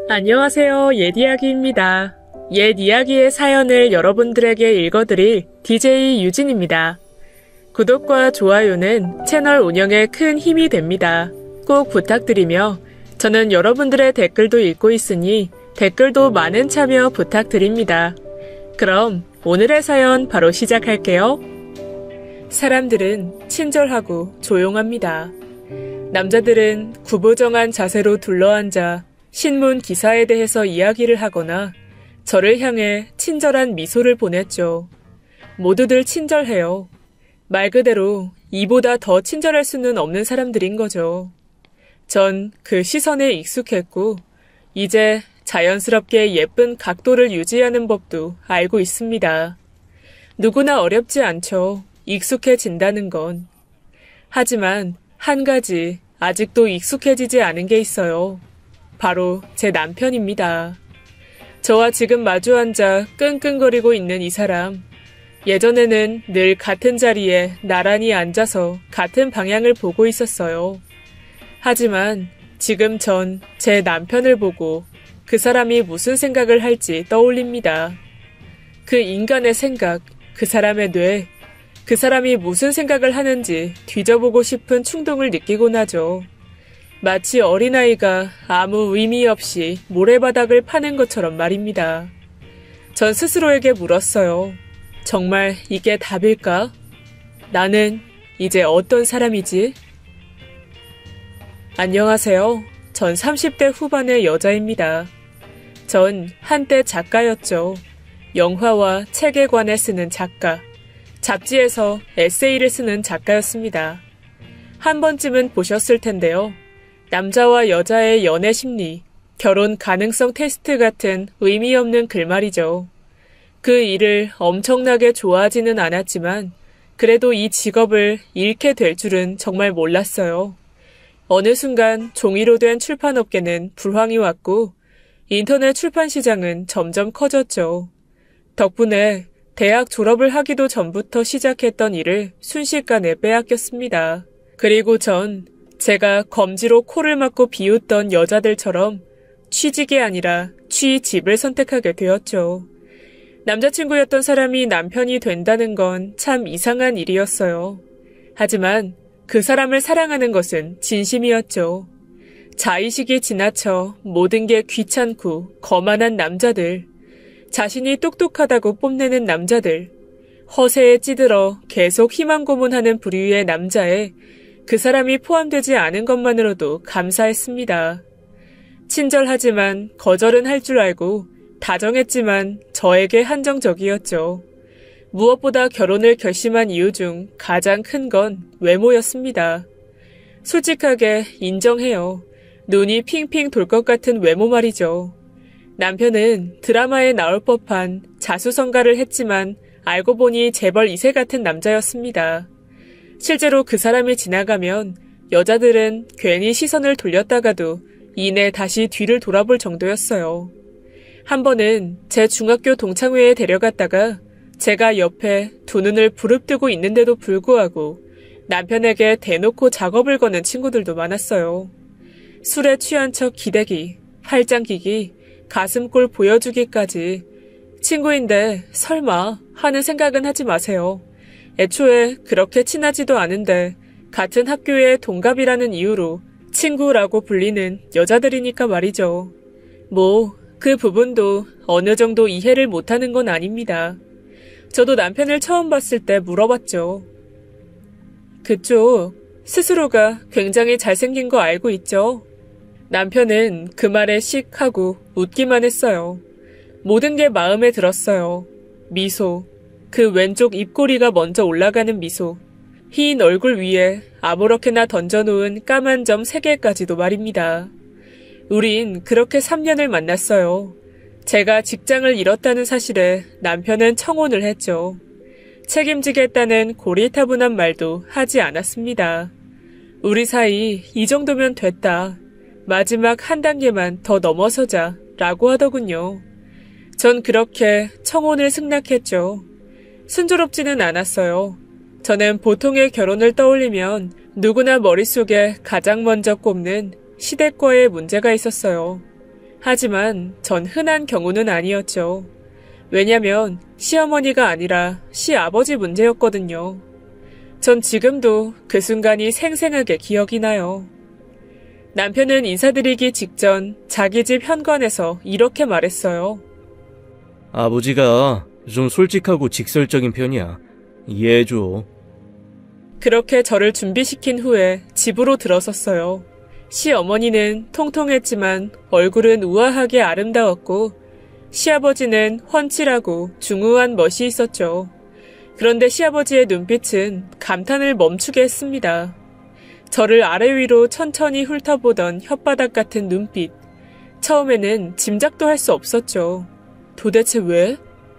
안녕하세요. 옛이야기입니다. 옛이야기의 사연을 여러분들에게 읽어드릴 DJ 유진입니다. 구독과 좋아요는 채널 운영에 큰 힘이 됩니다. 꼭 부탁드리며 저는 여러분들의 댓글도 읽고 있으니 댓글도 많은 참여 부탁드립니다. 그럼 오늘의 사연 바로 시작할게요. 사람들은 친절하고 조용합니다. 남자들은 구부정한 자세로 둘러앉아 신문 기사에 대해서 이야기를 하거나 저를 향해 친절한 미소를 보냈죠. 모두들 친절해요. 말 그대로 이보다 더 친절할 수는 없는 사람들인 거죠. 전 그 시선에 익숙했고 이제 자연스럽게 예쁜 각도를 유지하는 법도 알고 있습니다. 누구나 어렵지 않죠. 익숙해진다는 건. 하지만 한 가지 아직도 익숙해지지 않은 게 있어요. 바로 제 남편입니다. 저와 지금 마주 앉아 끙끙거리고 있는 이 사람. 예전에는 늘 같은 자리에 나란히 앉아서 같은 방향을 보고 있었어요. 하지만 지금 전 제 남편을 보고 그 사람이 무슨 생각을 할지 떠올립니다. 그 인간의 생각, 그 사람의 뇌, 그 사람이 무슨 생각을 하는지 뒤져보고 싶은 충동을 느끼곤 하죠. 마치 어린아이가 아무 의미 없이 모래바닥을 파는 것처럼 말입니다. 전 스스로에게 물었어요. 정말 이게 답일까? 나는 이제 어떤 사람이지? 안녕하세요. 전 30대 후반의 여자입니다. 전 한때 작가였죠. 영화와 책에 관해 쓰는 작가, 잡지에서 에세이를 쓰는 작가였습니다. 한 번쯤은 보셨을 텐데요. 남자와 여자의 연애 심리, 결혼 가능성 테스트 같은 의미 없는 글말이죠. 그 일을 엄청나게 좋아하지는 않았지만 그래도 이 직업을 잃게 될 줄은 정말 몰랐어요. 어느 순간 종이로 된 출판업계는 불황이 왔고 인터넷 출판 시장은 점점 커졌죠. 덕분에 대학 졸업을 하기도 전부터 시작했던 일을 순식간에 빼앗겼습니다. 그리고 전 제가 검지로 코를 막고 비웃던 여자들처럼 취직이 아니라 취집을 선택하게 되었죠. 남자친구였던 사람이 남편이 된다는 건 참 이상한 일이었어요. 하지만 그 사람을 사랑하는 것은 진심이었죠. 자의식이 지나쳐 모든 게 귀찮고 거만한 남자들, 자신이 똑똑하다고 뽐내는 남자들, 허세에 찌들어 계속 희망 고문하는 부류의 남자에 그 사람이 포함되지 않은 것만으로도 감사했습니다. 친절하지만 거절은 할 줄 알고 다정했지만 저에게 한정적이었죠. 무엇보다 결혼을 결심한 이유 중 가장 큰 건 외모였습니다. 솔직하게 인정해요. 눈이 핑핑 돌 것 같은 외모 말이죠. 남편은 드라마에 나올 법한 자수성가를 했지만 알고 보니 재벌 2세 같은 남자였습니다. 실제로 그 사람이 지나가면 여자들은 괜히 시선을 돌렸다가도 이내 다시 뒤를 돌아볼 정도였어요. 한 번은 제 중학교 동창회에 데려갔다가 제가 옆에 두 눈을 부릅뜨고 있는데도 불구하고 남편에게 대놓고 작업을 거는 친구들도 많았어요. 술에 취한 척 기대기, 팔짱 끼기, 가슴골 보여주기까지. 친구인데 설마 하는 생각은 하지 마세요. 애초에 그렇게 친하지도 않은데 같은 학교의 동갑이라는 이유로 친구라고 불리는 여자들이니까 말이죠. 그 부분도 어느 정도 이해를 못하는 건 아닙니다. 저도 남편을 처음 봤을 때 물어봤죠. 그쪽 스스로가 굉장히 잘생긴 거 알고 있죠? 남편은 그 말에 씩 하고 웃기만 했어요. 모든 게 마음에 들었어요. 미소, 그 왼쪽 입꼬리가 먼저 올라가는 미소, 흰 얼굴 위에 아무렇게나 던져놓은 까만 점 3개까지도 말입니다. 우린 그렇게 3년을 만났어요. 제가 직장을 잃었다는 사실에 남편은 청혼을 했죠. 책임지겠다는 고리타분한 말도 하지 않았습니다. 우리 사이 이 정도면 됐다. 마지막 한 단계만 더 넘어서자 라고 하더군요. 전 그렇게 청혼을 승낙했죠. 순조롭지는 않았어요. 저는 보통의 결혼을 떠올리면 누구나 머릿속에 가장 먼저 꼽는 시댁과의 문제가 있었어요. 하지만 전 흔한 경우는 아니었죠. 왜냐면 시어머니가 아니라 시아버지 문제였거든요. 전 지금도 그 순간이 생생하게 기억이 나요. 남편은 인사드리기 직전 자기 집 현관에서 이렇게 말했어요. 아버지가 좀 솔직하고 직설적인 편이야. 이해해줘. 그렇게 저를 준비시킨 후에 집으로 들어섰어요. 시어머니는 통통했지만 얼굴은 우아하게 아름다웠고 시아버지는 훤칠하고 중후한 멋이 있었죠. 그런데 시아버지의 눈빛은 감탄을 멈추게 했습니다. 저를 아래 위로 천천히 훑어보던 혓바닥 같은 눈빛. 처음에는 짐작도 할 수 없었죠. 도대체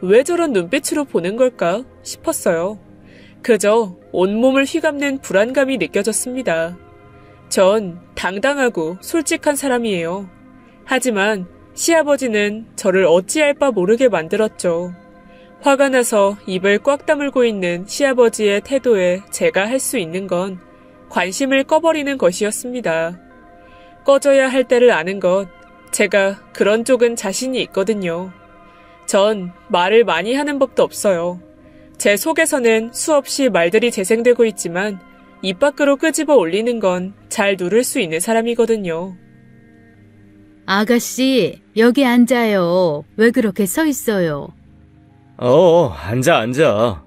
왜 저런 눈빛으로 보는 걸까 싶었어요. 그저 온몸을 휘감는 불안감이 느껴졌습니다. 전 당당하고 솔직한 사람이에요. 하지만 시아버지는 저를 어찌할 바 모르게 만들었죠. 화가 나서 입을 꽉 다물고 있는 시아버지의 태도에 제가 할 수 있는 건 관심을 꺼버리는 것이었습니다. 꺼져야 할 때를 아는 것, 제가 그런 쪽은 자신이 있거든요. 전 말을 많이 하는 법도 없어요. 제 속에서는 수없이 말들이 재생되고 있지만 입 밖으로 끄집어 올리는 건 잘 누를 수 있는 사람이거든요. 아가씨, 여기 앉아요. 왜 그렇게 서 있어요? 앉아.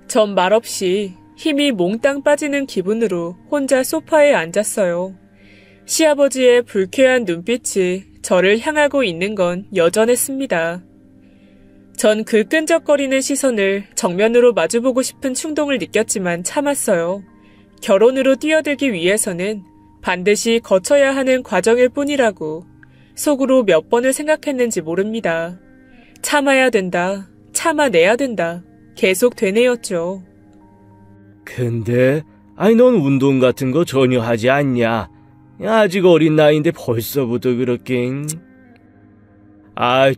전 말없이 힘이 몽땅 빠지는 기분으로 혼자 소파에 앉았어요. 시아버지의 불쾌한 눈빛이 저를 향하고 있는 건 여전했습니다. 전 그 끈적거리는 시선을 정면으로 마주보고 싶은 충동을 느꼈지만 참았어요. 결혼으로 뛰어들기 위해서는 반드시 거쳐야 하는 과정일 뿐이라고 속으로 몇 번을 생각했는지 모릅니다. 참아야 된다, 참아내야 된다, 계속 되뇌었죠. 근데 넌 운동 같은 거 전혀 하지 않냐? 아직 어린 나이인데 벌써부터 그렇게...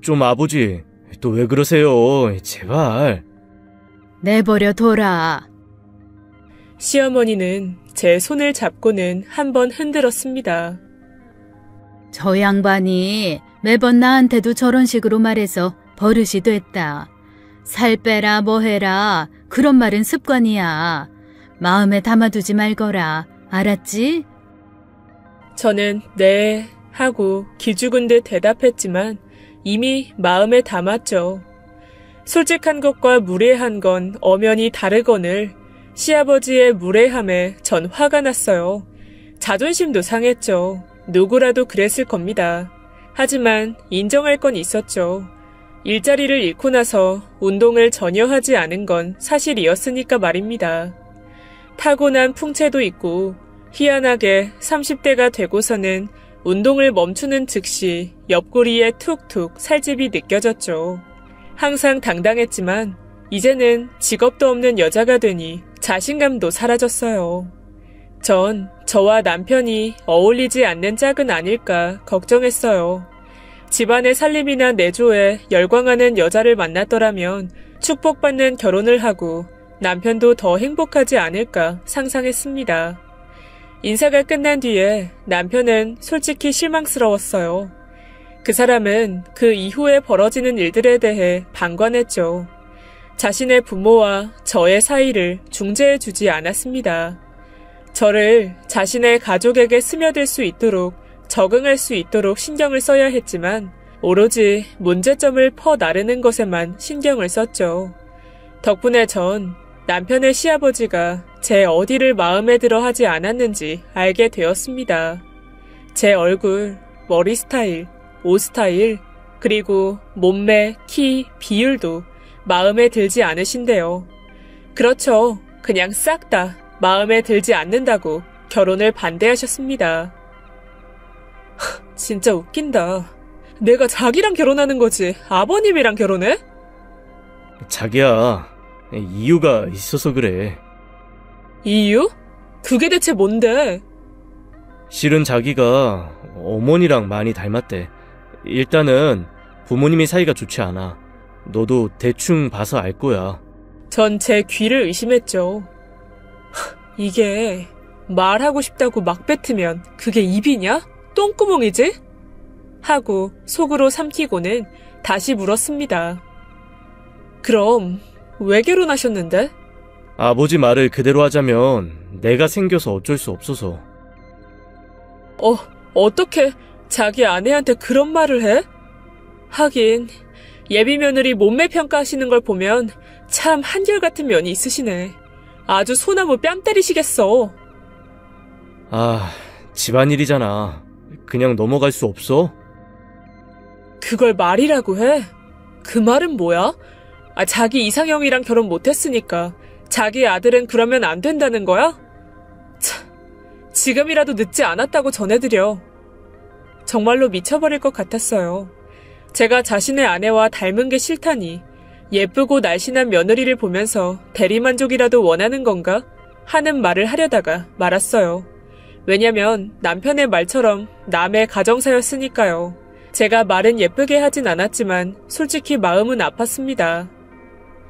좀 아버지, 또 왜 그러세요? 제발. 내버려 둬라. 시어머니는 제 손을 잡고는 한번 흔들었습니다. 저 양반이 매번 나한테도 저런 식으로 말해서 버릇이 됐다. 살 빼라 뭐 해라 그런 말은 습관이야. 마음에 담아두지 말거라. 알았지? 저는 네 하고 기죽은 듯 대답했지만 이미 마음에 담았죠. 솔직한 것과 무례한 건 엄연히 다르거늘 시아버지의 무례함에 전 화가 났어요. 자존심도 상했죠. 누구라도 그랬을 겁니다. 하지만 인정할 건 있었죠. 일자리를 잃고 나서 운동을 전혀 하지 않은 건 사실이었으니까 말입니다. 타고난 풍채도 있고 희한하게 30대가 되고서는 운동을 멈추는 즉시 옆구리에 툭툭 살집이 느껴졌죠. 항상 당당했지만 이제는 직업도 없는 여자가 되니 자신감도 사라졌어요. 전 저와 남편이 어울리지 않는 짝은 아닐까 걱정했어요. 집안의 살림이나 내조에 열광하는 여자를 만났더라면 축복받는 결혼을 하고 남편도 더 행복하지 않을까 상상했습니다. 인사가 끝난 뒤에 남편은 솔직히 실망스러웠어요. 그 사람은 그 이후에 벌어지는 일들에 대해 방관했죠. 자신의 부모와 저의 사이를 중재해주지 않았습니다. 저를 자신의 가족에게 스며들 수 있도록 적응할 수 있도록 신경을 써야 했지만 오로지 문제점을 퍼나르는 것에만 신경을 썼죠. 덕분에 전 남편의 시아버지가 제 어디를 마음에 들어 하지 않았는지 알게 되었습니다. 제 얼굴, 머리 스타일, 옷 스타일, 그리고 몸매, 키, 비율도 마음에 들지 않으신데요. 그렇죠. 그냥 싹 다 마음에 들지 않는다고 결혼을 반대하셨습니다. 진짜 웃긴다. 내가 자기랑 결혼하는 거지 아버님이랑 결혼해? 자기야, 이유가 있어서 그래. 이유? 그게 대체 뭔데? 실은 자기가 어머니랑 많이 닮았대. 일단은 부모님이 사이가 좋지 않아. 너도 대충 봐서 알 거야. 전 제 귀를 의심했죠. 이게 말하고 싶다고 막 뱉으면 그게 입이냐? 똥구멍이지? 하고 속으로 삼키고는 다시 물었습니다. 그럼 왜 결혼하셨는데? 아버지 말을 그대로 하자면 내가 생겨서 어쩔 수 없어서. 어떻게 자기 아내한테 그런 말을 해? 하긴 예비 며느리 몸매 평가하시는 걸 보면 참 한결같은 면이 있으시네. 아주 소나무 뺨 때리시겠어. 집안일이잖아. 그냥 넘어갈 수 없어? 그걸 말이라고 해? 그 말은 뭐야? 자기 이상형이랑 결혼 못했으니까 자기 아들은 그러면 안 된다는 거야? 참, 지금이라도 늦지 않았다고 전해드려. 정말로 미쳐버릴 것 같았어요. 제가 자신의 아내와 닮은 게 싫다니 예쁘고 날씬한 며느리를 보면서 대리만족이라도 원하는 건가? 하는 말을 하려다가 말았어요. 왜냐면 남편의 말처럼 남의 가정사였으니까요. 제가 말은 예쁘게 하진 않았지만 솔직히 마음은 아팠습니다.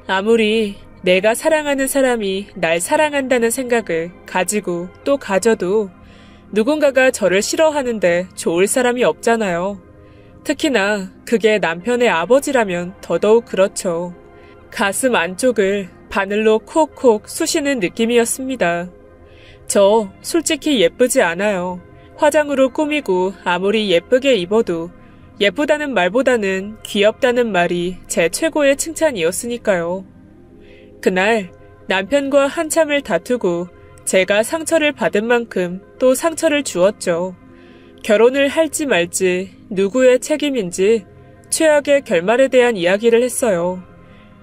아무리 내가 사랑하는 사람이 날 사랑한다는 생각을 가지고 또 가져도 누군가가 저를 싫어하는데 좋을 사람이 없잖아요. 특히나 그게 남편의 아버지라면 더더욱 그렇죠. 가슴 안쪽을 바늘로 콕콕 쑤시는 느낌이었습니다. 저 솔직히 예쁘지 않아요. 화장으로 꾸미고 아무리 예쁘게 입어도 예쁘다는 말보다는 귀엽다는 말이 제 최고의 칭찬이었으니까요. 그날 남편과 한참을 다투고 제가 상처를 받은 만큼 또 상처를 주었죠. 결혼을 할지 말지 누구의 책임인지 최악의 결말에 대한 이야기를 했어요.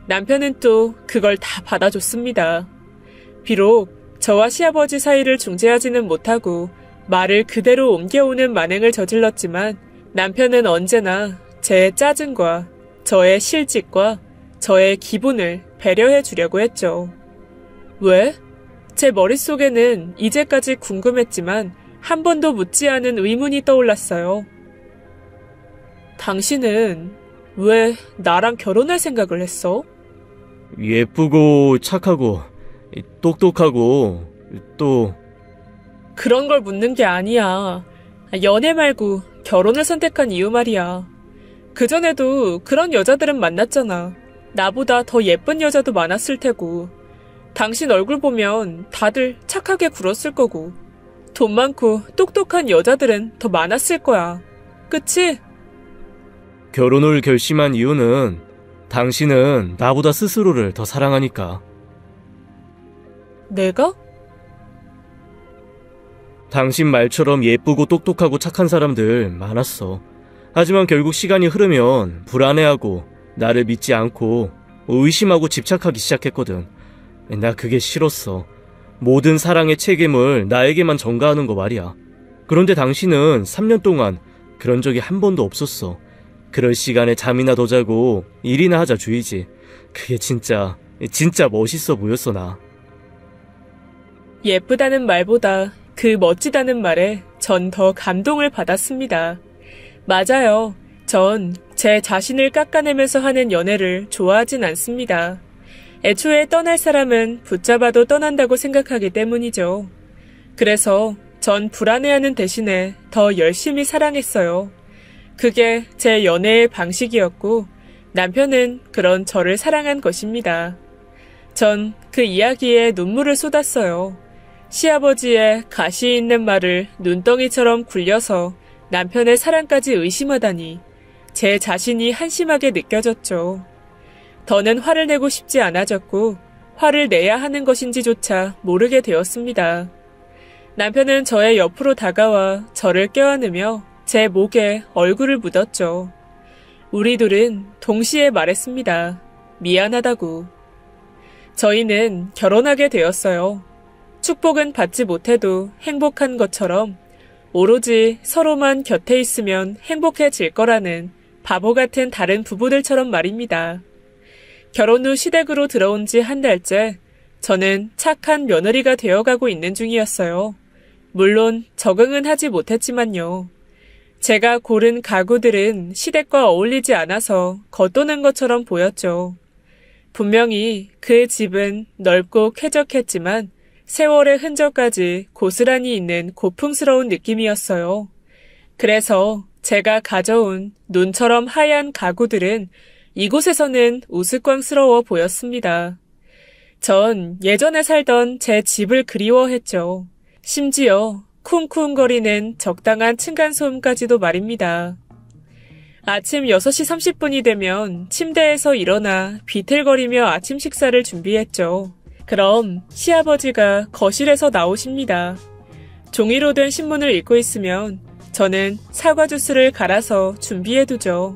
남편은 또 그걸 다 받아줬습니다. 비록 저와 시아버지 사이를 중재하지는 못하고 말을 그대로 옮겨오는 만행을 저질렀지만 남편은 언제나 제 짜증과 저의 실직과 저의 기분을 배려해 주려고 했죠. 왜? 제 머릿속에는 이제까지 궁금했지만 한 번도 묻지 않은 의문이 떠올랐어요. 당신은 왜 나랑 결혼할 생각을 했어? 예쁘고 착하고 똑똑하고 또 그런 걸 묻는 게 아니야. 연애 말고 결혼을 선택한 이유 말이야. 그전에도 그런 여자들은 만났잖아. 나보다 더 예쁜 여자도 많았을 테고. 당신 얼굴 보면 다들 착하게 굴었을 거고. 돈 많고 똑똑한 여자들은 더 많았을 거야. 그치? 결혼을 결심한 이유는 당신은 나보다 스스로를 더 사랑하니까. 내가? 당신 말처럼 예쁘고 똑똑하고 착한 사람들 많았어. 하지만 결국 시간이 흐르면 불안해하고 나를 믿지 않고 의심하고 집착하기 시작했거든. 나 그게 싫었어. 모든 사랑의 책임을 나에게만 전가하는 거 말이야. 그런데 당신은 3년 동안 그런 적이 한 번도 없었어. 그럴 시간에 잠이나 더 자고 일이나 하자 주의지. 그게 진짜 멋있어 보였어 나. 예쁘다는 말보다 그 멋지다는 말에 전 더 감동을 받았습니다. 맞아요. 전 제 자신을 깎아내면서 하는 연애를 좋아하진 않습니다. 애초에 떠날 사람은 붙잡아도 떠난다고 생각하기 때문이죠. 그래서 전 불안해하는 대신에 더 열심히 사랑했어요. 그게 제 연애의 방식이었고 남편은 그런 저를 사랑한 것입니다. 전 그 이야기에 눈물을 쏟았어요. 시아버지의 가시 있는 말을 눈덩이처럼 굴려서 남편의 사랑까지 의심하다니 제 자신이 한심하게 느껴졌죠. 더는 화를 내고 싶지 않아졌고 화를 내야 하는 것인지조차 모르게 되었습니다. 남편은 저의 옆으로 다가와 저를 껴안으며 제 목에 얼굴을 묻었죠. 우리 둘은 동시에 말했습니다. 미안하다고. 저희는 결혼하게 되었어요. 축복은 받지 못해도 행복한 것처럼 오로지 서로만 곁에 있으면 행복해질 거라는 바보 같은 다른 부부들처럼 말입니다. 결혼 후 시댁으로 들어온 지 한 달째 저는 착한 며느리가 되어가고 있는 중이었어요. 물론 적응은 하지 못했지만요. 제가 고른 가구들은 시댁과 어울리지 않아서 겉도는 것처럼 보였죠. 분명히 그 집은 넓고 쾌적했지만 세월의 흔적까지 고스란히 있는 고풍스러운 느낌이었어요. 그래서 제가 가져온 눈처럼 하얀 가구들은 이곳에서는 우스꽝스러워 보였습니다. 전 예전에 살던 제 집을 그리워했죠. 심지어 쿵쿵거리는 적당한 층간소음까지도 말입니다. 아침 6시 30분이 되면 침대에서 일어나 비틀거리며 아침 식사를 준비했죠. 그럼 시아버지가 거실에서 나오십니다. 종이로 된 신문을 읽고 있으면 저는 사과 주스를 갈아서 준비해두죠.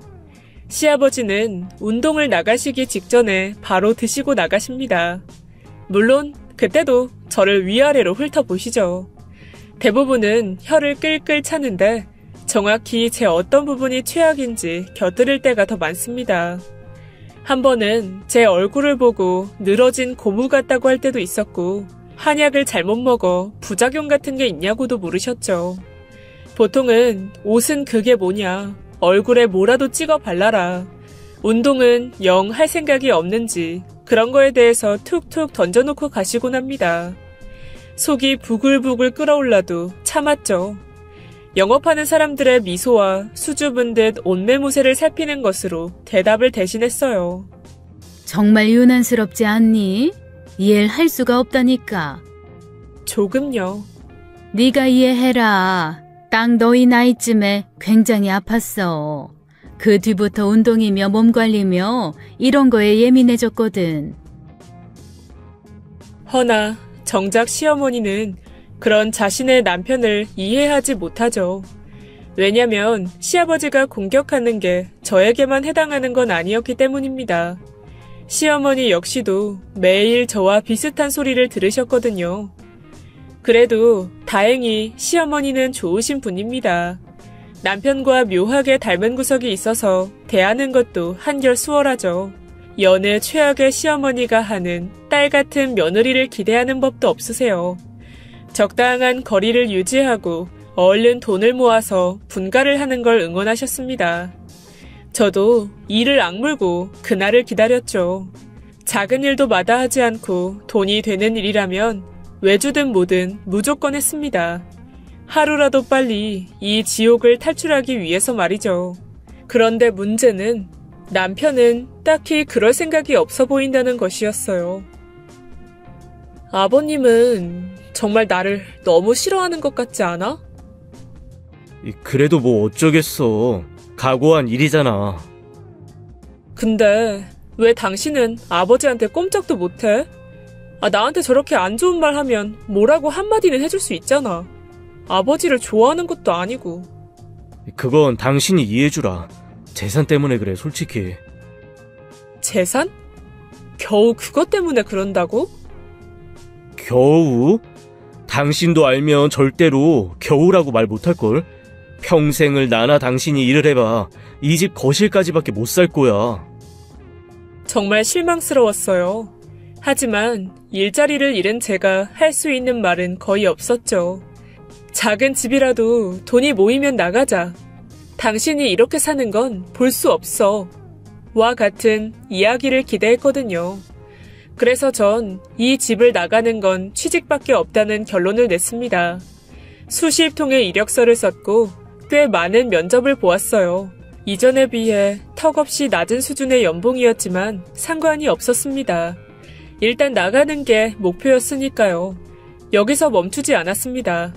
시아버지는 운동을 나가시기 직전에 바로 드시고 나가십니다. 물론 그때도 저를 위아래로 훑어보시죠. 대부분은 혀를 끌끌 차는데 정확히 제 어떤 부분이 최악인지 곁들일 때가 더 많습니다. 한 번은 제 얼굴을 보고 늘어진 고무 같다고 할 때도 있었고 한약을 잘못 먹어 부작용 같은 게 있냐고도 물으셨죠. 보통은 옷은 그게 뭐냐, 얼굴에 뭐라도 찍어 발라라, 운동은 영 할 생각이 없는지 그런 거에 대해서 툭툭 던져놓고 가시곤 합니다. 속이 부글부글 끓어올라도 참았죠. 영업하는 사람들의 미소와 수줍은 듯 옷매무새를 살피는 것으로 대답을 대신했어요. 정말 유난스럽지 않니? 이해를 할 수가 없다니까. 조금요. 네가 이해해라. 딱 너희 나이쯤에 굉장히 아팠어. 그 뒤부터 운동이며 몸관리며 이런 거에 예민해졌거든. 허나 정작 시어머니는 그런 자신의 남편을 이해하지 못하죠. 왜냐면 시아버지가 공격하는 게 저에게만 해당하는 건 아니었기 때문입니다. 시어머니 역시도 매일 저와 비슷한 소리를 들으셨거든요. 그래도 다행히 시어머니는 좋으신 분입니다. 남편과 묘하게 닮은 구석이 있어서 대하는 것도 한결 수월하죠. 여느 최악의 시어머니가 하는 딸 같은 며느리를 기대하는 법도 없으세요. 적당한 거리를 유지하고 얼른 돈을 모아서 분가를 하는 걸 응원하셨습니다. 저도 이를 악물고 그날을 기다렸죠. 작은 일도 마다하지 않고 돈이 되는 일이라면 외주든 뭐든 무조건 했습니다. 하루라도 빨리 이 지옥을 탈출하기 위해서 말이죠. 그런데 문제는 남편은 딱히 그럴 생각이 없어 보인다는 것이었어요. 아버님은 정말 나를 너무 싫어하는 것 같지 않아? 그래도 뭐 어쩌겠어. 각오한 일이잖아. 근데 왜 당신은 아버지한테 꼼짝도 못해? 나한테 저렇게 안 좋은 말 하면 뭐라고 한마디는 해줄 수 있잖아. 아버지를 좋아하는 것도 아니고. 그건 당신이 이해해주라. 재산 때문에 그래, 솔직히. 재산? 겨우 그것 때문에 그런다고? 겨우? 당신도 알면 절대로 겨우라고 말 못할걸? 평생을 나나 당신이 일을 해봐. 이 집 거실까지밖에 못 살 거야. 정말 실망스러웠어요. 하지만 일자리를 잃은 제가 할 수 있는 말은 거의 없었죠. 작은 집이라도 돈이 모이면 나가자. 당신이 이렇게 사는 건 볼 수 없어. 와 같은 이야기를 기대했거든요. 그래서 전 이 집을 나가는 건 취직밖에 없다는 결론을 냈습니다. 수십 통의 이력서를 썼고 꽤 많은 면접을 보았어요. 이전에 비해 턱없이 낮은 수준의 연봉이었지만 상관이 없었습니다. 일단 나가는 게 목표였으니까요. 여기서 멈추지 않았습니다.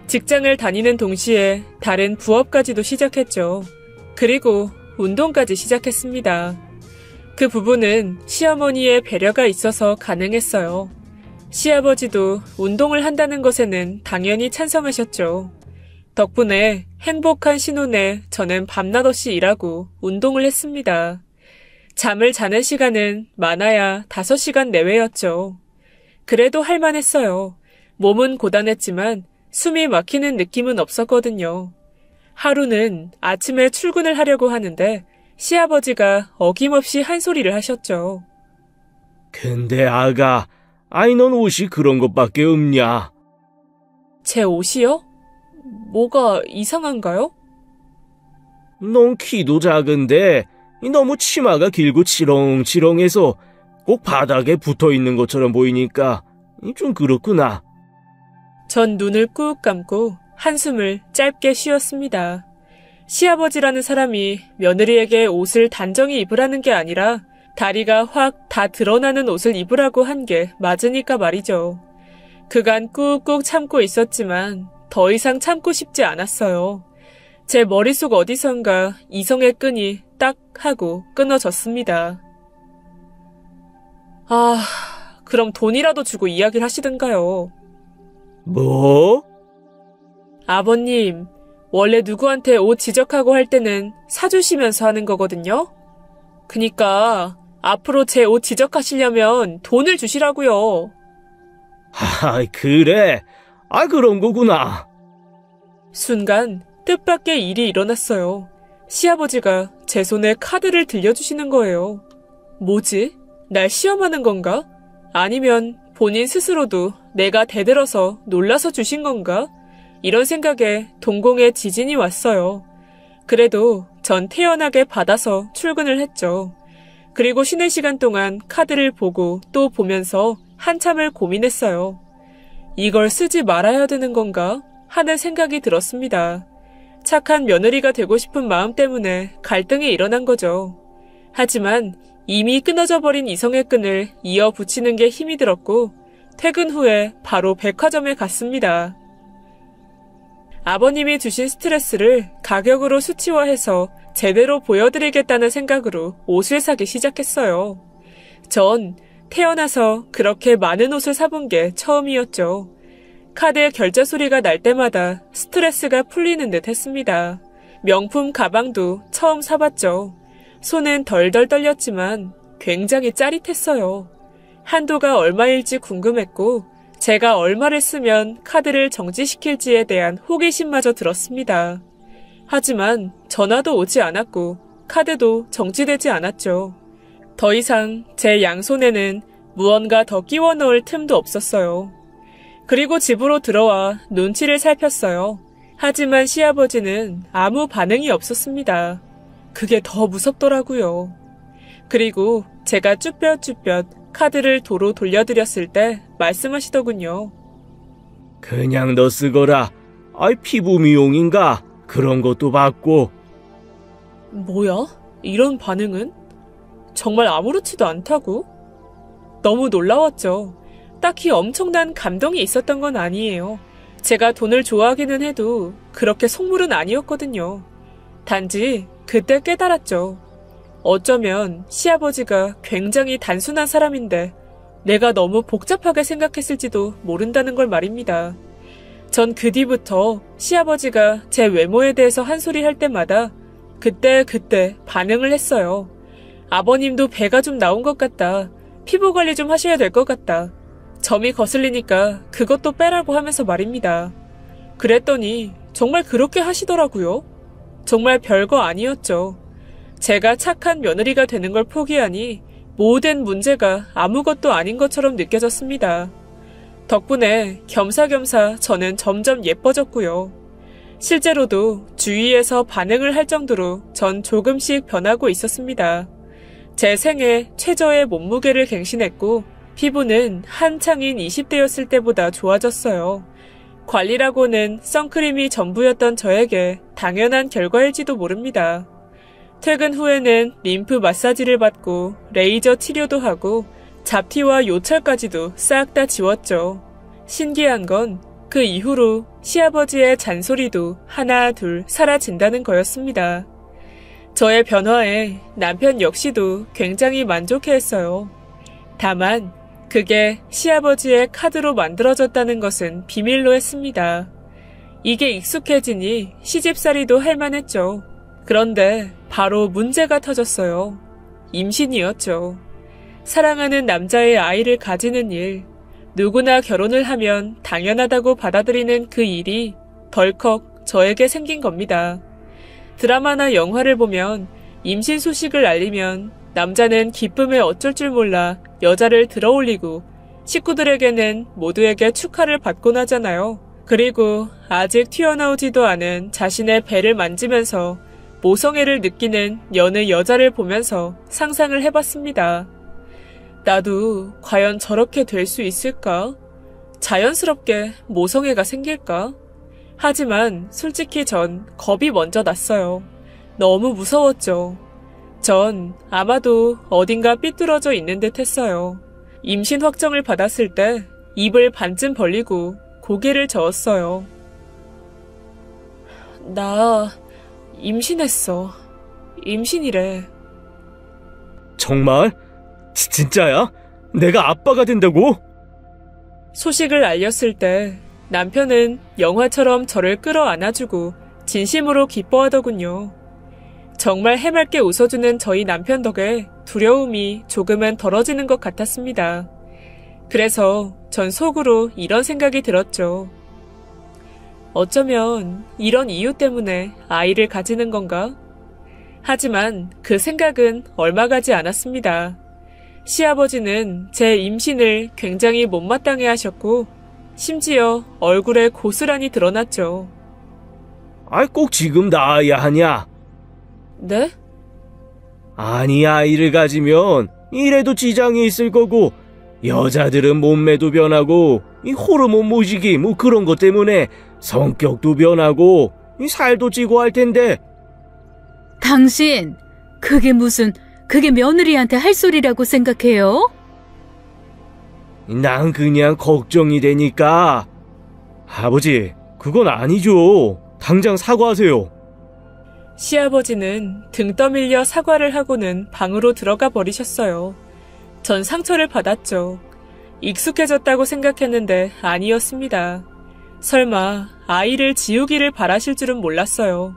직장을 다니는 동시에 다른 부업까지도 시작했죠. 그리고 운동까지 시작했습니다. 그 부분은 시어머니의 배려가 있어서 가능했어요. 시아버지도 운동을 한다는 것에는 당연히 찬성하셨죠. 덕분에 행복한 신혼에 저는 밤낮 없이 일하고 운동을 했습니다. 잠을 자는 시간은 많아야 5시간 내외였죠. 그래도 할만했어요. 몸은 고단했지만 숨이 막히는 느낌은 없었거든요. 하루는 아침에 출근을 하려고 하는데 시아버지가 어김없이 한 소리를 하셨죠. 근데 아가, 아이 넌 옷이 그런 것밖에 없냐? 제 옷이요? 뭐가 이상한가요? 넌 키도 작은데 너무 치마가 길고 치렁치렁해서 꼭 바닥에 붙어있는 것처럼 보이니까 좀 그렇구나. 전 눈을 꾹 감고 한숨을 짧게 쉬었습니다. 시아버지라는 사람이 며느리에게 옷을 단정히 입으라는 게 아니라 다리가 확 다 드러나는 옷을 입으라고 한 게 맞으니까 말이죠. 그간 꾹꾹 참고 있었지만 더 이상 참고 싶지 않았어요. 제 머릿속 어디선가 이성의 끈이 딱 하고 끊어졌습니다. 아, 그럼 돈이라도 주고 이야기를 하시든가요. 뭐? 아버님, 원래 누구한테 옷 지적하고 할 때는 사주시면서 하는 거거든요? 그니까 앞으로 제 옷 지적하시려면 돈을 주시라고요. 그래. 그런 거구나. 순간 뜻밖의 일이 일어났어요. 시아버지가 제 손에 카드를 들려주시는 거예요. 뭐지? 날 시험하는 건가? 아니면 본인 스스로도 내가 대들어서 놀라서 주신 건가? 이런 생각에 동공에 지진이 왔어요. 그래도 전 태연하게 받아서 출근을 했죠. 그리고 쉬는 시간 동안 카드를 보고 또 보면서 한참을 고민했어요. 이걸 쓰지 말아야 되는 건가? 하는 생각이 들었습니다. 착한 며느리가 되고 싶은 마음 때문에 갈등이 일어난 거죠. 하지만 이미 끊어져 버린 이성의 끈을 이어 붙이는 게 힘이 들었고 퇴근 후에 바로 백화점에 갔습니다. 아버님이 주신 스트레스를 가격으로 수치화해서 제대로 보여드리겠다는 생각으로 옷을 사기 시작했어요. 전 태어나서 그렇게 많은 옷을 사본 게 처음이었죠. 카드 결제 소리가 날 때마다 스트레스가 풀리는 듯 했습니다. 명품 가방도 처음 사봤죠. 손은 덜덜 떨렸지만 굉장히 짜릿했어요. 한도가 얼마일지 궁금했고 제가 얼마를 쓰면 카드를 정지시킬지에 대한 호기심마저 들었습니다. 하지만 전화도 오지 않았고 카드도 정지되지 않았죠. 더 이상 제 양손에는 무언가 더 끼워 넣을 틈도 없었어요. 그리고 집으로 들어와 눈치를 살폈어요. 하지만 시아버지는 아무 반응이 없었습니다. 그게 더 무섭더라고요. 그리고 제가 쭈뼛쭈뼛 카드를 도로 돌려드렸을 때 말씀하시더군요. 그냥 너 쓰거라. 피부 미용인가? 그런 것도 받고. 뭐야? 이런 반응은? 정말 아무렇지도 않다고? 너무 놀라웠죠. 딱히 엄청난 감동이 있었던 건 아니에요. 제가 돈을 좋아하기는 해도 그렇게 속물은 아니었거든요. 단지 그때 깨달았죠. 어쩌면 시아버지가 굉장히 단순한 사람인데 내가 너무 복잡하게 생각했을지도 모른다는 걸 말입니다. 전 그 뒤부터 시아버지가 제 외모에 대해서 한 소리 할 때마다 그때 반응을 했어요. 아버님도 배가 좀 나온 것 같다. 피부 관리 좀 하셔야 될 것 같다. 점이 거슬리니까 그것도 빼라고 하면서 말입니다. 그랬더니 정말 그렇게 하시더라고요. 정말 별거 아니었죠. 제가 착한 며느리가 되는 걸 포기하니 모든 문제가 아무것도 아닌 것처럼 느껴졌습니다. 덕분에 겸사겸사 저는 점점 예뻐졌고요. 실제로도 주위에서 반응을 할 정도로 전 조금씩 변하고 있었습니다. 제 생애 최저의 몸무게를 갱신했고 피부는 한창인 20대였을 때보다 좋아졌어요. 관리라고는 선크림이 전부였던 저에게 당연한 결과일지도 모릅니다. 퇴근 후에는 림프 마사지를 받고 레이저 치료도 하고 잡티와 요철까지도 싹 다 지웠죠. 신기한 건 그 이후로 시아버지의 잔소리도 하나 둘 사라진다는 거였습니다. 저의 변화에 남편 역시도 굉장히 만족해했어요. 다만 그게 시아버지의 카드로 만들어졌다는 것은 비밀로 했습니다. 이게 익숙해지니 시집살이도 할만했죠. 그런데 바로 문제가 터졌어요. 임신이었죠. 사랑하는 남자의 아이를 가지는 일, 누구나 결혼을 하면 당연하다고 받아들이는 그 일이 덜컥 저에게 생긴 겁니다. 드라마나 영화를 보면 임신 소식을 알리면 남자는 기쁨에 어쩔 줄 몰라 여자를 들어올리고 식구들에게는 모두에게 축하를 받곤 하잖아요. 그리고 아직 튀어나오지도 않은 자신의 배를 만지면서 모성애를 느끼는 여느 여자를 보면서 상상을 해봤습니다. 나도 과연 저렇게 될 수 있을까? 자연스럽게 모성애가 생길까? 하지만 솔직히 전 겁이 먼저 났어요. 너무 무서웠죠. 전 아마도 어딘가 삐뚤어져 있는 듯 했어요. 임신 확정을 받았을 때 입을 반쯤 벌리고 고개를 저었어요. 나 임신했어. 임신이래. 정말? 진짜야? 내가 아빠가 된다고? 소식을 알렸을 때 남편은 영화처럼 저를 끌어안아주고 진심으로 기뻐하더군요. 정말 해맑게 웃어주는 저희 남편 덕에 두려움이 조금은 덜어지는 것 같았습니다. 그래서 전 속으로 이런 생각이 들었죠. 어쩌면 이런 이유 때문에 아이를 가지는 건가? 하지만 그 생각은 얼마 가지 않았습니다. 시아버지는 제 임신을 굉장히 못마땅해 하셨고 심지어 얼굴에 고스란히 드러났죠. 꼭 지금 낳아야 하냐? 네? 아니, 아이를 가지면 이래도 지장이 있을 거고 여자들은 몸매도 변하고 이 호르몬 모시기 그런 것 때문에 성격도 변하고 이 살도 찌고 할 텐데. 당신, 그게 며느리한테 할 소리라고 생각해요? 난 그냥 걱정이 되니까. 아버지, 그건 아니죠. 당장 사과하세요. 시아버지는 등 떠밀려 사과를 하고는 방으로 들어가 버리셨어요. 전 상처를 받았죠. 익숙해졌다고 생각했는데 아니었습니다. 설마 아이를 지우기를 바라실 줄은 몰랐어요.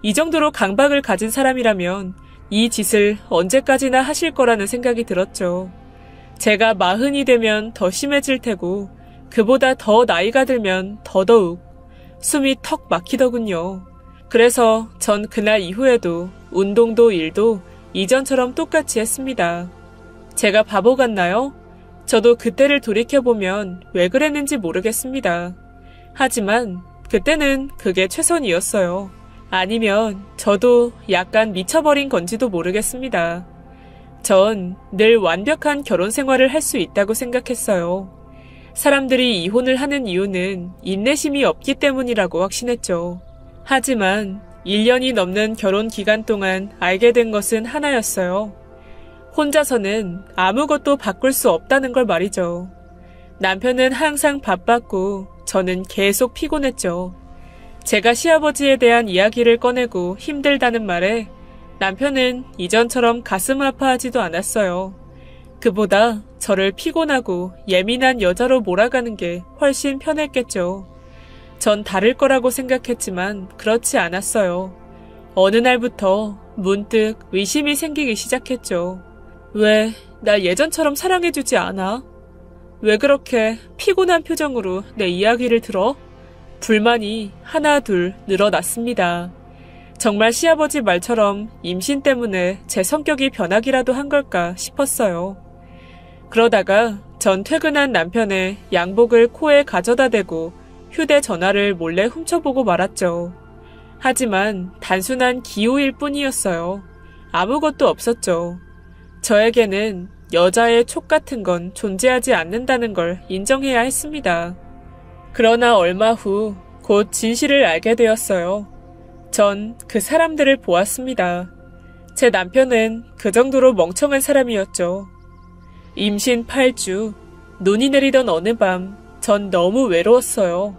이 정도로 강박을 가진 사람이라면 이 짓을 언제까지나 하실 거라는 생각이 들었죠. 제가 40이 되면 더 심해질 테고 그보다 더 나이가 들면 더더욱 숨이 턱 막히더군요. 그래서 전 그날 이후에도 운동도 일도 이전처럼 똑같이 했습니다. 제가 바보 같나요? 저도 그때를 돌이켜보면 왜 그랬는지 모르겠습니다. 하지만 그때는 그게 최선이었어요. 아니면 저도 약간 미쳐버린 건지도 모르겠습니다. 전 늘 완벽한 결혼 생활을 할 수 있다고 생각했어요. 사람들이 이혼을 하는 이유는 인내심이 없기 때문이라고 확신했죠. 하지만 1년이 넘는 결혼 기간 동안 알게 된 것은 하나였어요. 혼자서는 아무것도 바꿀 수 없다는 걸 말이죠. 남편은 항상 바빴고 저는 계속 피곤했죠. 제가 시아버지에 대한 이야기를 꺼내고 힘들다는 말에 남편은 이전처럼 가슴 아파하지도 않았어요. 그보다 저를 피곤하고 예민한 여자로 몰아가는 게 훨씬 편했겠죠. 전 다를 거라고 생각했지만 그렇지 않았어요. 어느 날부터 문득 의심이 생기기 시작했죠. 왜 날 예전처럼 사랑해주지 않아? 왜 그렇게 피곤한 표정으로 내 이야기를 들어? 불만이 하나 둘 늘어났습니다. 정말 시아버지 말처럼 임신 때문에 제 성격이 변하기라도 한 걸까 싶었어요. 그러다가 전 퇴근한 남편의 양복을 코에 가져다 대고 휴대전화를 몰래 훔쳐보고 말았죠. 하지만 단순한 기호일 뿐이었어요. 아무것도 없었죠. 저에게는 여자의 촉 같은 건 존재하지 않는다는 걸 인정해야 했습니다. 그러나 얼마 후 곧 진실을 알게 되었어요. 전 그 사람들을 보았습니다. 제 남편은 그 정도로 멍청한 사람이었죠. 임신 8주, 눈이 내리던 어느 밤, 전 너무 외로웠어요.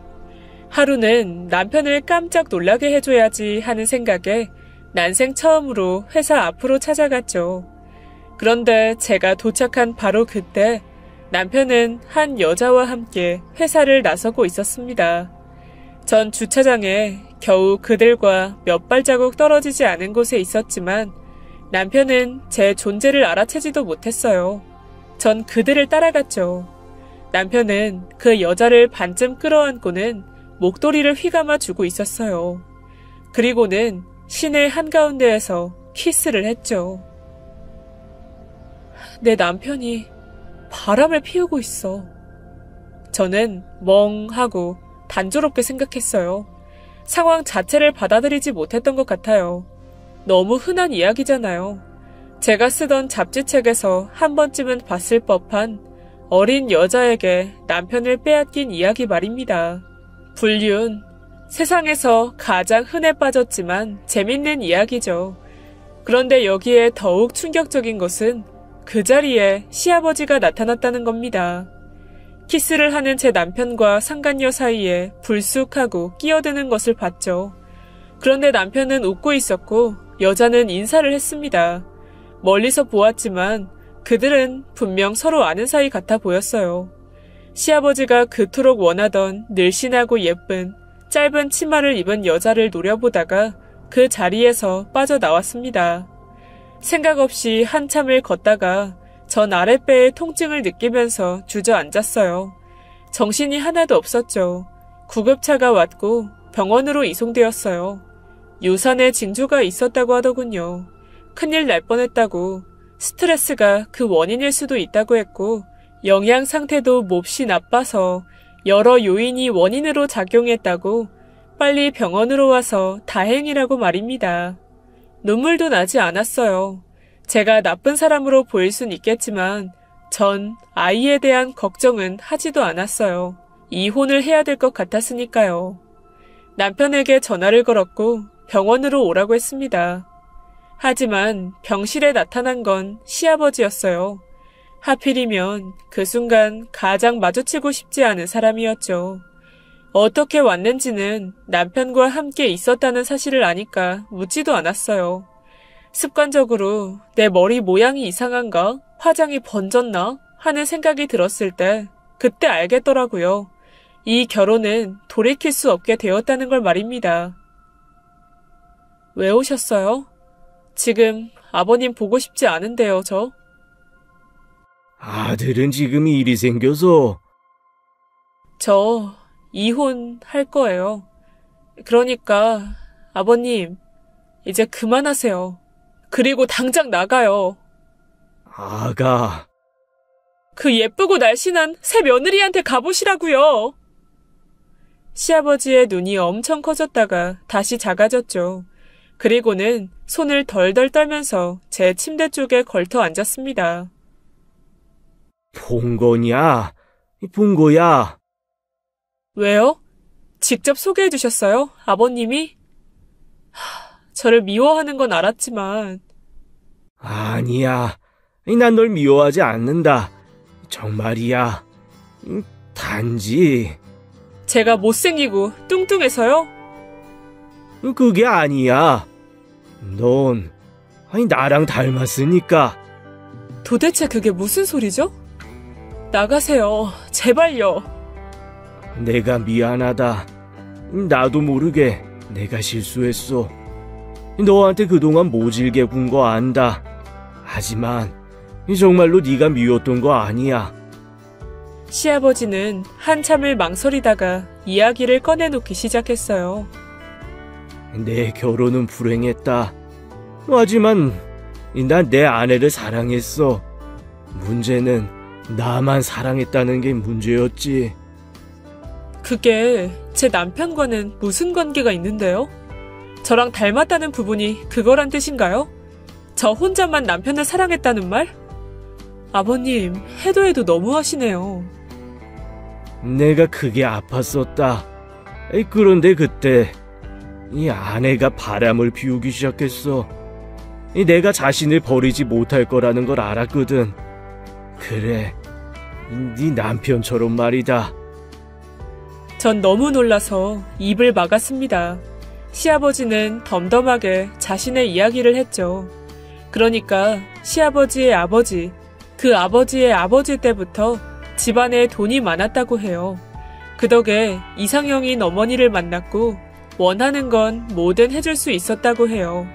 하루는 남편을 깜짝 놀라게 해줘야지 하는 생각에 난생 처음으로 회사 앞으로 찾아갔죠. 그런데 제가 도착한 바로 그때 남편은 한 여자와 함께 회사를 나서고 있었습니다. 전 주차장에 겨우 그들과 몇 발자국 떨어지지 않은 곳에 있었지만 남편은 제 존재를 알아채지도 못했어요. 전 그들을 따라갔죠. 남편은 그 여자를 반쯤 끌어안고는 목도리를 휘감아 주고 있었어요. 그리고는 시내 한가운데에서 키스를 했죠. 내 남편이 바람을 피우고 있어. 저는 멍하고 단조롭게 생각했어요. 상황 자체를 받아들이지 못했던 것 같아요. 너무 흔한 이야기잖아요. 제가 쓰던 잡지책에서 한 번쯤은 봤을 법한 어린 여자에게 남편을 빼앗긴 이야기 말입니다. 불륜, 세상에서 가장 흔해 빠졌지만 재밌는 이야기죠. 그런데 여기에 더욱 충격적인 것은 그 자리에 시아버지가 나타났다는 겁니다. 키스를 하는 제 남편과 상간녀 사이에 불쑥하고 끼어드는 것을 봤죠. 그런데 남편은 웃고 있었고 여자는 인사를 했습니다. 멀리서 보았지만 그들은 분명 서로 아는 사이 같아 보였어요. 시아버지가 그토록 원하던 늘씬하고 예쁜 짧은 치마를 입은 여자를 노려보다가 그 자리에서 빠져나왔습니다. 생각 없이 한참을 걷다가 전 아랫배의 통증을 느끼면서 주저앉았어요. 정신이 하나도 없었죠. 구급차가 왔고 병원으로 이송되었어요. 유산에 징조가 있었다고 하더군요. 큰일 날 뻔했다고, 스트레스가 그 원인일 수도 있다고 했고 영양 상태도 몹시 나빠서 여러 요인이 원인으로 작용했다고 빨리 병원으로 와서 다행이라고 말입니다. 눈물도 나지 않았어요. 제가 나쁜 사람으로 보일 순 있겠지만 전 아이에 대한 걱정은 하지도 않았어요. 이혼을 해야 될 것 같았으니까요. 남편에게 전화를 걸었고 병원으로 오라고 했습니다. 하지만 병실에 나타난 건 시아버지였어요. 하필이면 그 순간 가장 마주치고 싶지 않은 사람이었죠. 어떻게 왔는지는 남편과 함께 있었다는 사실을 아니까 묻지도 않았어요. 습관적으로 내 머리 모양이 이상한가? 화장이 번졌나? 하는 생각이 들었을 때 그때 알겠더라고요. 이 결혼은 돌이킬 수 없게 되었다는 걸 말입니다. 왜 오셨어요? 지금 아버님 보고 싶지 않은데요, 저. 아들은 지금 일이 생겨서. 저 이혼할 거예요. 그러니까 아버님 이제 그만하세요. 그리고 당장 나가요. 아가. 그 예쁘고 날씬한 새 며느리한테 가보시라고요. 시아버지의 눈이 엄청 커졌다가 다시 작아졌죠. 그리고는 손을 덜덜 떨면서 제 침대 쪽에 걸터 앉았습니다. 본 거냐? 본 거야. 왜요? 직접 소개해 주셨어요? 아버님이? 저를 미워하는 건 알았지만. 아니야. 난 널 미워하지 않는다. 정말이야. 단지. 제가 못생기고 뚱뚱해서요? 그게 아니야. 넌 나랑 닮았으니까. 도대체 그게 무슨 소리죠? 나가세요. 제발요. 내가 미안하다. 나도 모르게 내가 실수했어. 너한테 그동안 모질게 군 거 안다. 하지만 정말로 네가 미웠던 거 아니야. 시아버지는 한참을 망설이다가 이야기를 꺼내놓기 시작했어요. 내 결혼은 불행했다. 하지만 난 내 아내를 사랑했어. 문제는 나만 사랑했다는 게 문제였지. 그게 제 남편과는 무슨 관계가 있는데요? 저랑 닮았다는 부분이 그거란 뜻인가요? 저 혼자만 남편을 사랑했다는 말? 아버님, 해도 해도 너무하시네요. 내가 크게 아팠었다. 그런데 그때 이 아내가 바람을 피우기 시작했어. 내가 자신을 버리지 못할 거라는 걸 알았거든. 그래, 네 남편처럼 말이다. 전 너무 놀라서 입을 막았습니다. 시아버지는 덤덤하게 자신의 이야기를 했죠. 그러니까 시아버지의 아버지, 그 아버지의 아버지 때부터 집안에 돈이 많았다고 해요. 그 덕에 이상형인 어머니를 만났고 원하는 건 뭐든 해줄 수 있었다고 해요.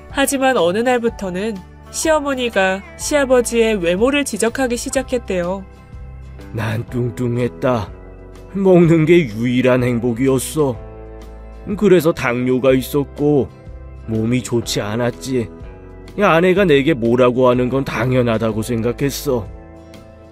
하지만 어느 날부터는 시어머니가 시아버지의 외모를 지적하기 시작했대요. 난 뚱뚱했다. 먹는 게 유일한 행복이었어. 그래서 당뇨가 있었고 몸이 좋지 않았지. 아내가 내게 뭐라고 하는 건 당연하다고 생각했어.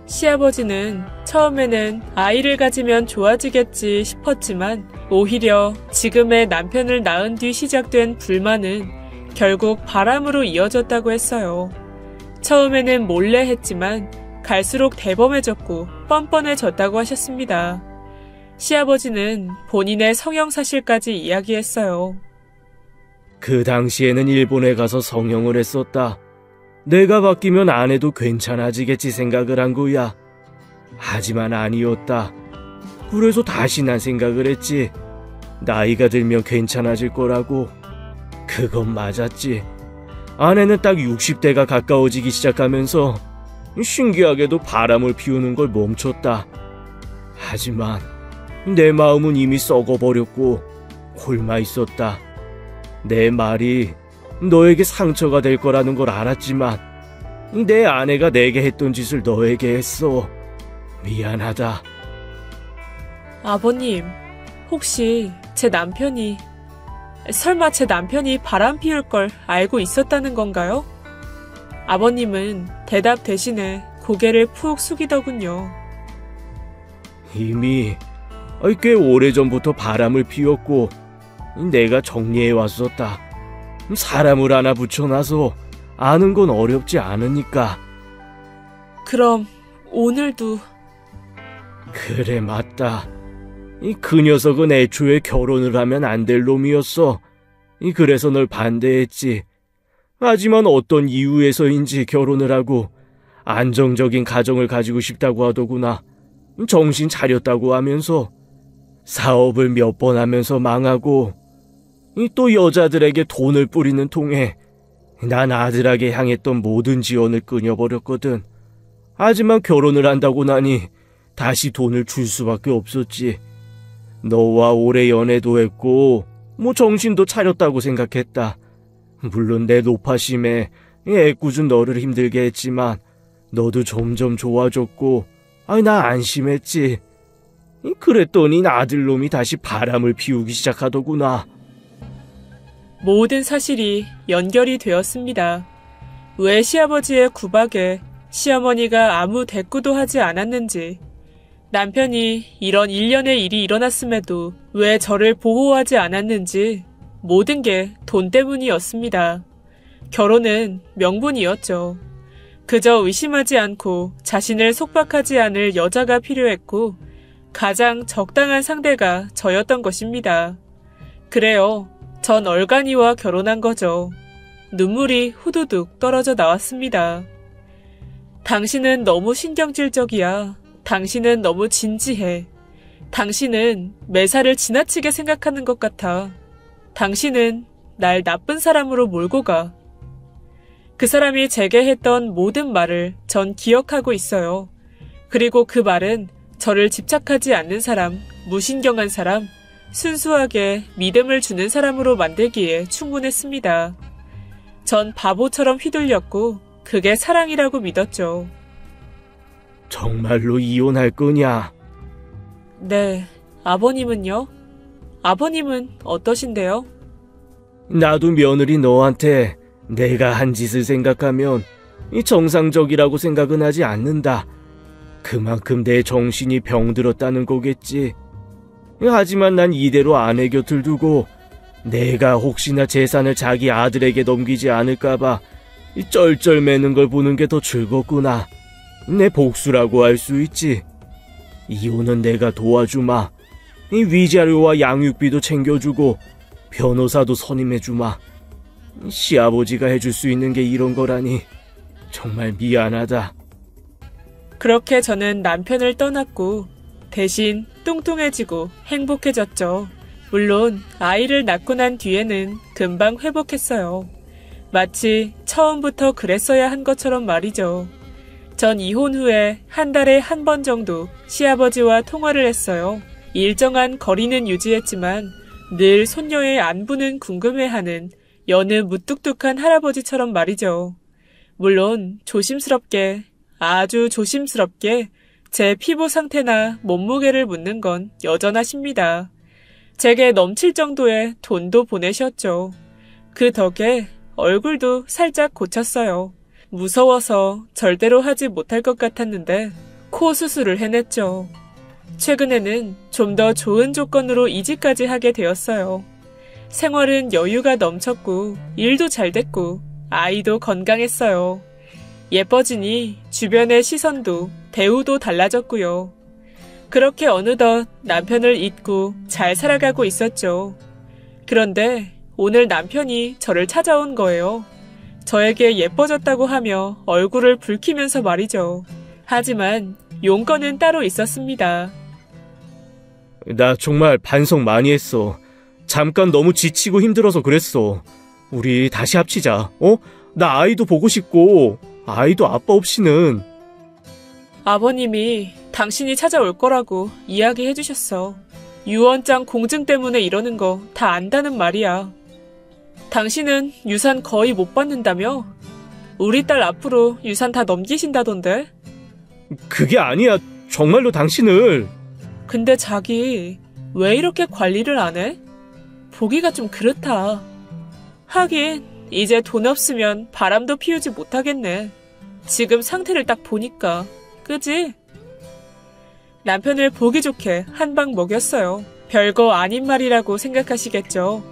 시아버지는 처음에는 아이를 가지면 좋아지겠지 싶었지만 오히려 지금의 남편을 낳은 뒤 시작된 불만은 결국 바람으로 이어졌다고 했어요. 처음에는 몰래 했지만 갈수록 대범해졌고 뻔뻔해졌다고 하셨습니다. 시아버지는 본인의 성형사실까지 이야기했어요. 그 당시에는 일본에 가서 성형을 했었다. 내가 바뀌면 안 해도 괜찮아지겠지 생각을 한 거야. 하지만 아니었다. 그래서 다시 난 생각을 했지. 나이가 들면 괜찮아질 거라고. 그건 맞았지. 아내는 딱 60대가 가까워지기 시작하면서 신기하게도 바람을 피우는 걸 멈췄다. 하지만 내 마음은 이미 썩어버렸고 굶어 있었다. 내 말이 너에게 상처가 될 거라는 걸 알았지만 내 아내가 내게 했던 짓을 너에게 했어. 미안하다. 아버님, 혹시 설마 제 남편이 바람 피울 걸 알고 있었다는 건가요? 아버님은 대답 대신에 고개를 푹 숙이더군요. 이미 꽤 오래전부터 바람을 피웠고 내가 정리해 왔었다. 사람을 하나 붙여놔서 아는 건 어렵지 않으니까. 그럼 오늘도... 그래, 맞다. 그 녀석은 애초에 결혼을 하면 안 될 놈이었어. 그래서 널 반대했지. 하지만 어떤 이유에서인지 결혼을 하고 안정적인 가정을 가지고 싶다고 하더구나. 정신 차렸다고 하면서 사업을 몇 번 하면서 망하고 또 여자들에게 돈을 뿌리는 통에 난 아들에게 향했던 모든 지원을 끊어버렸거든. 하지만 결혼을 한다고 나니 다시 돈을 줄 수밖에 없었지. 너와 오래 연애도 했고 정신도 차렸다고 생각했다. 물론 내 노파심에 애꿎은 너를 힘들게 했지만 너도 점점 좋아졌고 나 안심했지. 그랬더니 아들놈이 다시 바람을 피우기 시작하더구나. 모든 사실이 연결이 되었습니다. 왜 시아버지의 구박에 시어머니가 아무 대꾸도 하지 않았는지, 남편이 이런 일련의 일이 일어났음에도 왜 저를 보호하지 않았는지, 모든 게 돈 때문이었습니다. 결혼은 명분이었죠. 그저 의심하지 않고 자신을 속박하지 않을 여자가 필요했고 가장 적당한 상대가 저였던 것입니다. 그래요. 전 얼간이와 결혼한 거죠. 눈물이 후두둑 떨어져 나왔습니다. 당신은 너무 신경질적이야. 당신은 너무 진지해. 당신은 매사를 지나치게 생각하는 것 같아. 당신은 날 나쁜 사람으로 몰고 가. 그 사람이 제게 했던 모든 말을 전 기억하고 있어요. 그리고 그 말은 저를 집착하지 않는 사람, 무신경한 사람, 순수하게 믿음을 주는 사람으로 만들기에 충분했습니다. 전 바보처럼 휘둘렸고 그게 사랑이라고 믿었죠. 정말로 이혼할 거냐? 네, 아버님은요? 아버님은 어떠신데요? 나도 며느리 너한테 내가 한 짓을 생각하면 정상적이라고 생각은 하지 않는다. 그만큼 내 정신이 병들었다는 거겠지. 하지만 난 이대로 아내 곁을 두고 내가 혹시나 재산을 자기 아들에게 넘기지 않을까봐 쩔쩔매는 걸 보는 게 더 즐겁구나. 내 복수라고 할 수 있지. 이혼은 내가 도와주마. 위자료와 양육비도 챙겨주고 변호사도 선임해주마. 시아버지가 해줄 수 있는 게 이런 거라니 정말 미안하다. 그렇게 저는 남편을 떠났고 대신 뚱뚱해지고 행복해졌죠. 물론 아이를 낳고 난 뒤에는 금방 회복했어요. 마치 처음부터 그랬어야 한 것처럼 말이죠. 전 이혼 후에 한 달에 한 번 정도 시아버지와 통화를 했어요. 일정한 거리는 유지했지만 늘 손녀의 안부는 궁금해하는 여느 무뚝뚝한 할아버지처럼 말이죠. 물론 조심스럽게, 아주 조심스럽게 제 피부 상태나 몸무게를 묻는 건 여전하십니다. 제게 넘칠 정도의 돈도 보내셨죠. 그 덕에 얼굴도 살짝 고쳤어요. 무서워서 절대로 하지 못할 것 같았는데 코 수술을 해냈죠. 최근에는 좀 더 좋은 조건으로 이직까지 하게 되었어요. 생활은 여유가 넘쳤고 일도 잘 됐고 아이도 건강했어요. 예뻐지니 주변의 시선도 대우도 달라졌고요. 그렇게 어느덧 남편을 잊고 잘 살아가고 있었죠. 그런데 오늘 남편이 저를 찾아온 거예요. 저에게 예뻐졌다고 하며 얼굴을 붉히면서 말이죠. 하지만 용건은 따로 있었습니다. 나 정말 반성 많이 했어. 잠깐 너무 지치고 힘들어서 그랬어. 우리 다시 합치자. 나 아이도 보고 싶고 아이도 아빠 없이는. 아버님이 당신이 찾아올 거라고 이야기해 주셨어. 유언장 공증 때문에 이러는 거 다 안다는 말이야. 당신은 유산 거의 못 받는다며? 우리 딸 앞으로 유산 다 넘기신다던데? 그게 아니야. 정말로 당신을. 근데 자기 왜 이렇게 관리를 안 해? 보기가 좀 그렇다. 하긴 이제 돈 없으면 바람도 피우지 못하겠네. 지금 상태를 딱 보니까. 그지? 남편을 보기 좋게 한 방 먹였어요. 별거 아닌 말이라고 생각하시겠죠.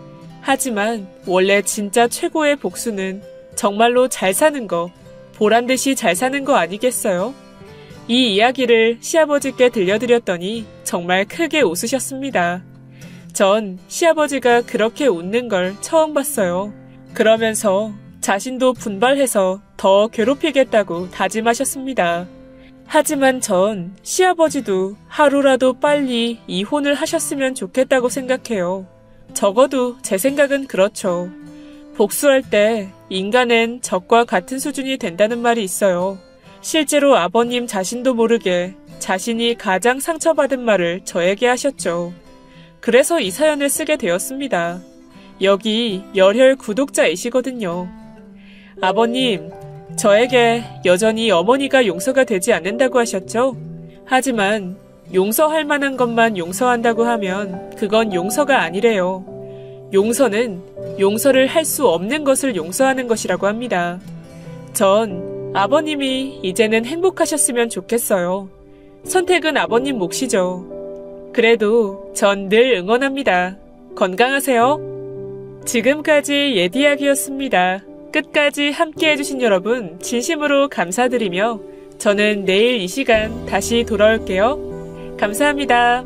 하지만 원래 진짜 최고의 복수는 정말로 잘 사는 거, 보란듯이 잘 사는 거 아니겠어요? 이 이야기를 시아버지께 들려드렸더니 정말 크게 웃으셨습니다. 전 시아버지가 그렇게 웃는 걸 처음 봤어요. 그러면서 자신도 분발해서 더 괴롭히겠다고 다짐하셨습니다. 하지만 전 시아버지도 하루라도 빨리 이혼을 하셨으면 좋겠다고 생각해요. 적어도 제 생각은 그렇죠. 복수할 때 인간은 적과 같은 수준이 된다는 말이 있어요. 실제로 아버님 자신도 모르게 자신이 가장 상처받은 말을 저에게 하셨죠. 그래서 이 사연을 쓰게 되었습니다. 여기 열혈 구독자이시거든요. 아버님, 저에게 여전히 어머니가 용서가 되지 않는다고 하셨죠? 하지만 용서할 만한 것만 용서한다고 하면 그건 용서가 아니래요. 용서는 용서를 할 수 없는 것을 용서하는 것이라고 합니다. 전 아버님이 이제는 행복하셨으면 좋겠어요. 선택은 아버님 몫이죠. 그래도 전 늘 응원합니다. 건강하세요. 지금까지 예디약이었습니다. 끝까지 함께해주신 여러분 진심으로 감사드리며 저는 내일 이 시간 다시 돌아올게요. 감사합니다.